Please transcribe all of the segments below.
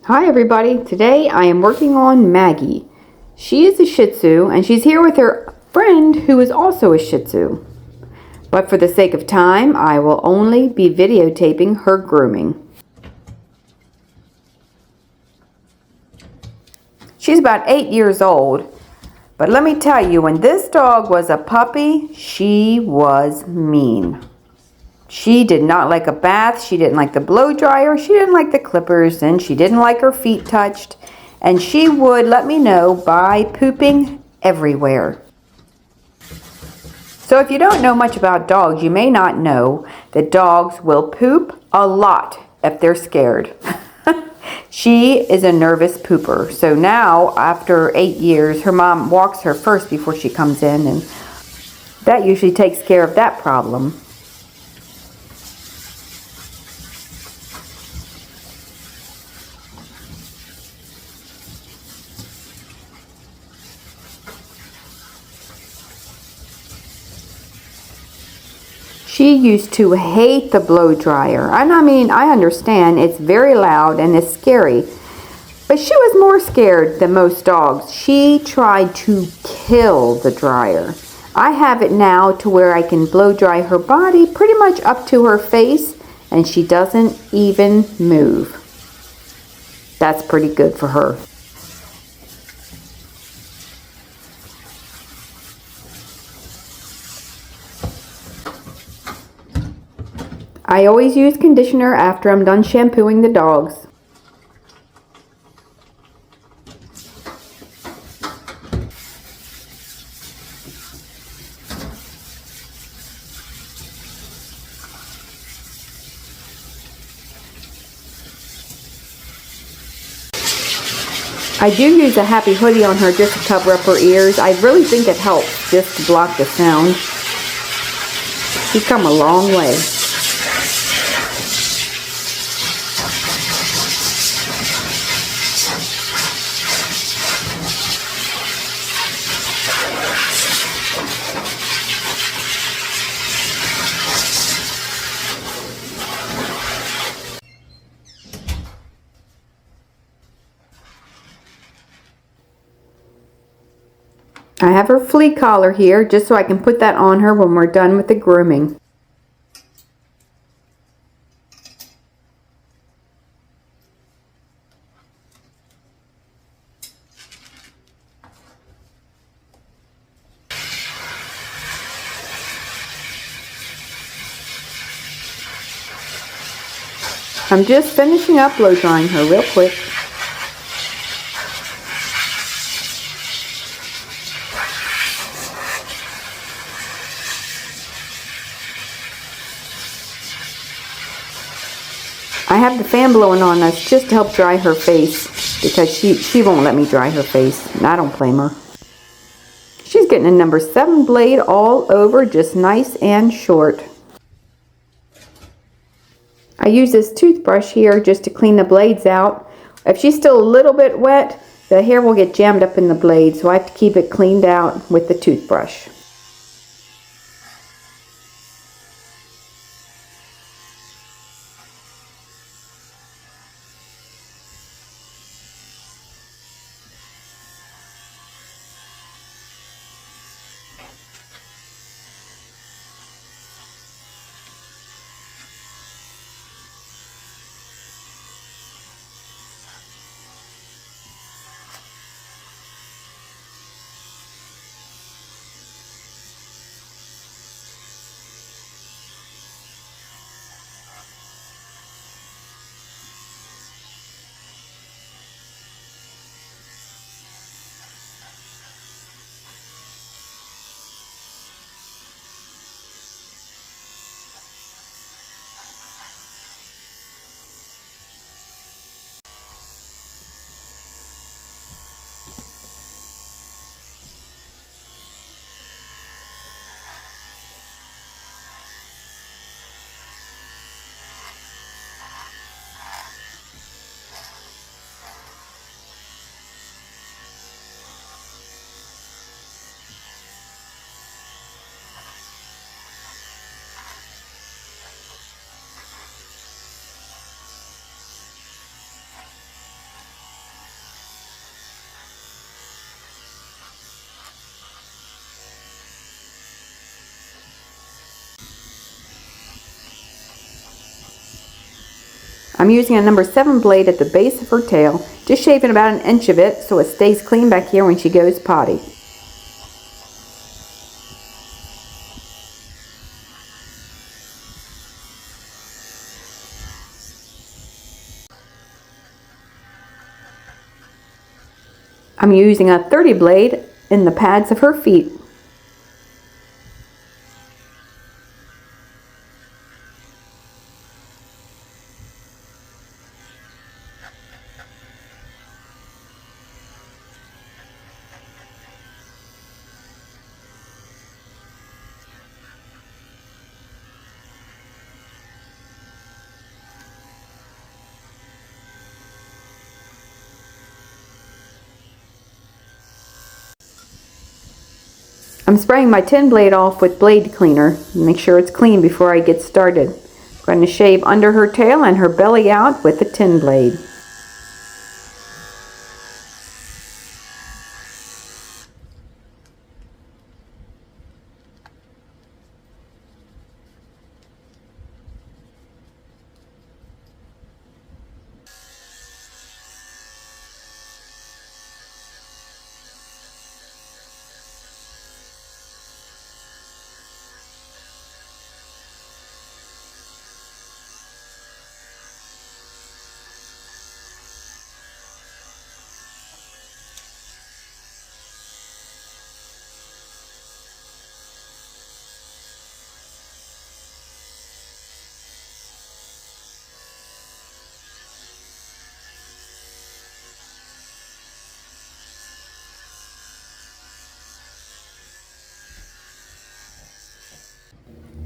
Hi everybody, today I am working on Maggie. She is a Shih Tzu and she's here with her friend who is also a Shih Tzu. But for the sake of time, I will only be videotaping her grooming. She's about 8 years old, but let me tell you, when this dog was a puppy, she was mean. She did not like a bath, she didn't like the blow dryer, she didn't like the clippers, and she didn't like her feet touched. And she would let me know by pooping everywhere. So if you don't know much about dogs, you may not know that dogs will poop a lot if they're scared. She is a nervous pooper. So now, after 8 years, her mom walks her first before she comes in, and that usually takes care of that problem. She used to hate the blow dryer. And I mean, I understand it's very loud and it's scary. But she was more scared than most dogs. She tried to kill the dryer. I have it now to where I can blow dry her body pretty much up to her face and she doesn't even move. That's pretty good for her. I always use conditioner after I'm done shampooing the dogs. I do use a happy hoodie on her just to cover up her ears. I really think it helps just to block the sound. She's come a long way. I have her flea collar here just so I can put that on her when we're done with the grooming. I'm just finishing up blow drying her real quick. I have the fan blowing on us just to help dry her face because she won't let me dry her face, and I don't blame her. She's getting a number 7 blade all over, just nice and short. I use this toothbrush here just to clean the blades out. If she's still a little bit wet, the hair will get jammed up in the blade, so I have to keep it cleaned out with the toothbrush. I'm using a number 7 blade at the base of her tail, just shaving about 1 inch of it so it stays clean back here when she goes potty. I'm using a 30 blade in the pads of her feet. I'm spraying my 10 blade off with blade cleaner. Make sure it's clean before I get started. I'm going to shave under her tail and her belly out with the 10 blade.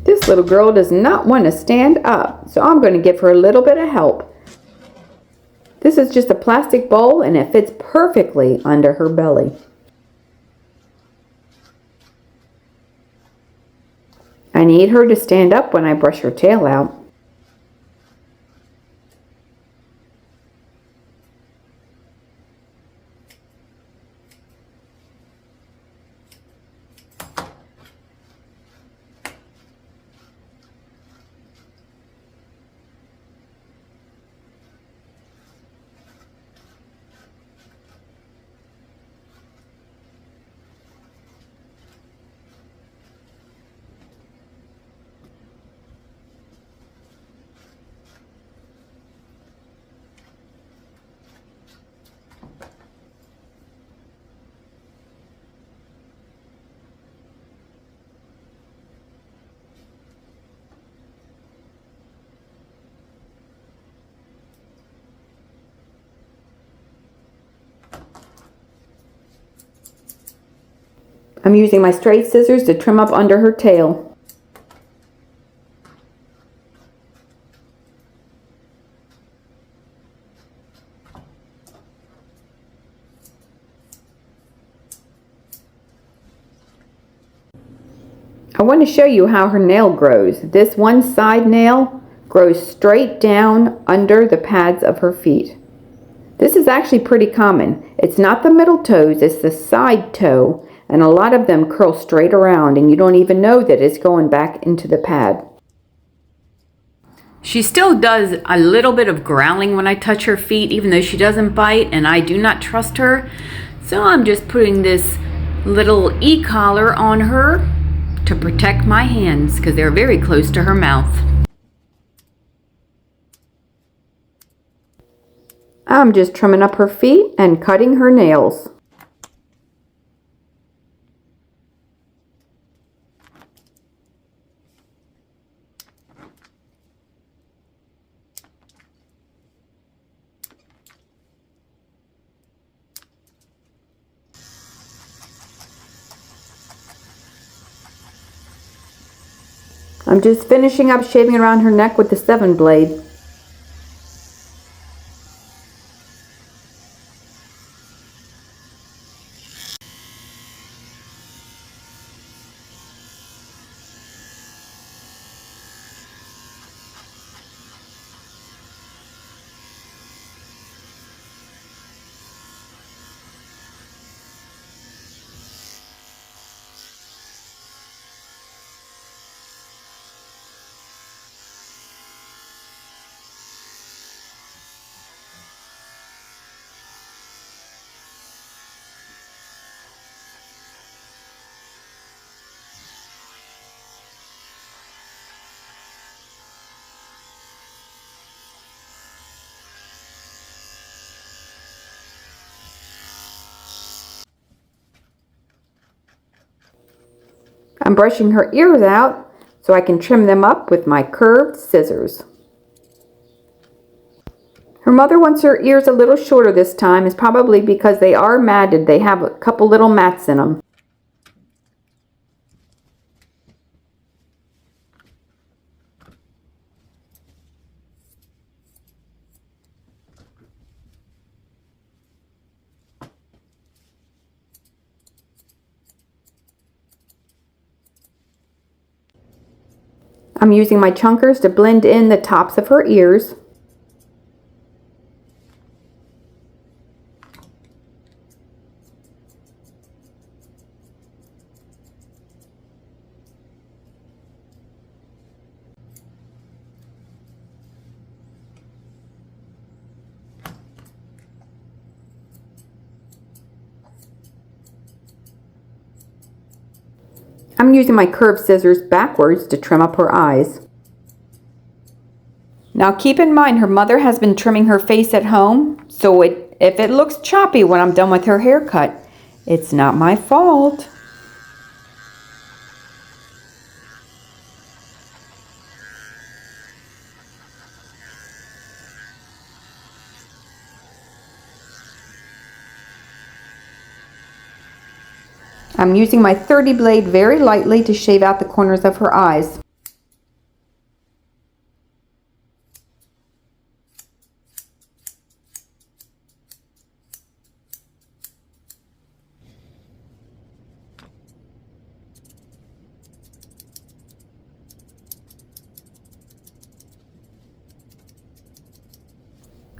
This little girl does not want to stand up, so I'm going to give her a little bit of help. This is just a plastic bowl and it fits perfectly under her belly. I need her to stand up when I brush her tail out. I'm using my straight scissors to trim up under her tail. I want to show you how her nail grows. This one side nail grows straight down under the pads of her feet. This is actually pretty common. It's not the middle toes, it's the side toe, and a lot of them curl straight around and you don't even know that it's going back into the pad. She still does a little bit of growling when I touch her feet, even though she doesn't bite and I do not trust her. So I'm just putting this little e-collar on her to protect my hands because they're very close to her mouth. I'm just trimming up her feet and cutting her nails. I'm just finishing up shaving around her neck with the 7 blade. I'm brushing her ears out so I can trim them up with my curved scissors. Her mother wants her ears a little shorter this time. It's probably because they are matted. They have a couple little mats in them. I'm using my chunkers to blend in the tops of her ears. I'm using my curved scissors backwards to trim up her eyes. Now keep in mind her mother has been trimming her face at home, so if it looks choppy when I'm done with her haircut, it's not my fault. I'm using my 30 blade very lightly to shave out the corners of her eyes.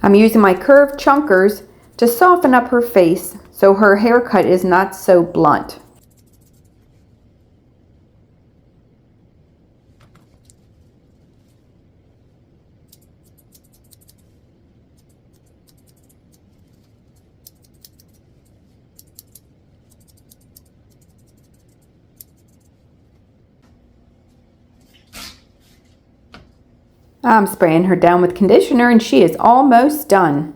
I'm using my curved chunkers to soften up her face so her haircut is not so blunt. I'm spraying her down with conditioner and she is almost done.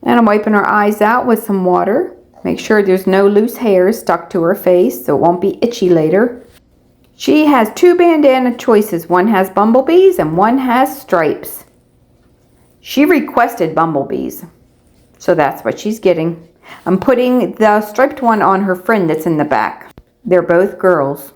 And I'm wiping her eyes out with some water. Make sure there's no loose hairs stuck to her face so it won't be itchy later. She has two bandana choices. One has bumblebees and one has stripes. She requested bumblebees, so that's what she's getting. I'm putting the striped one on her friend that's in the back. They're both girls.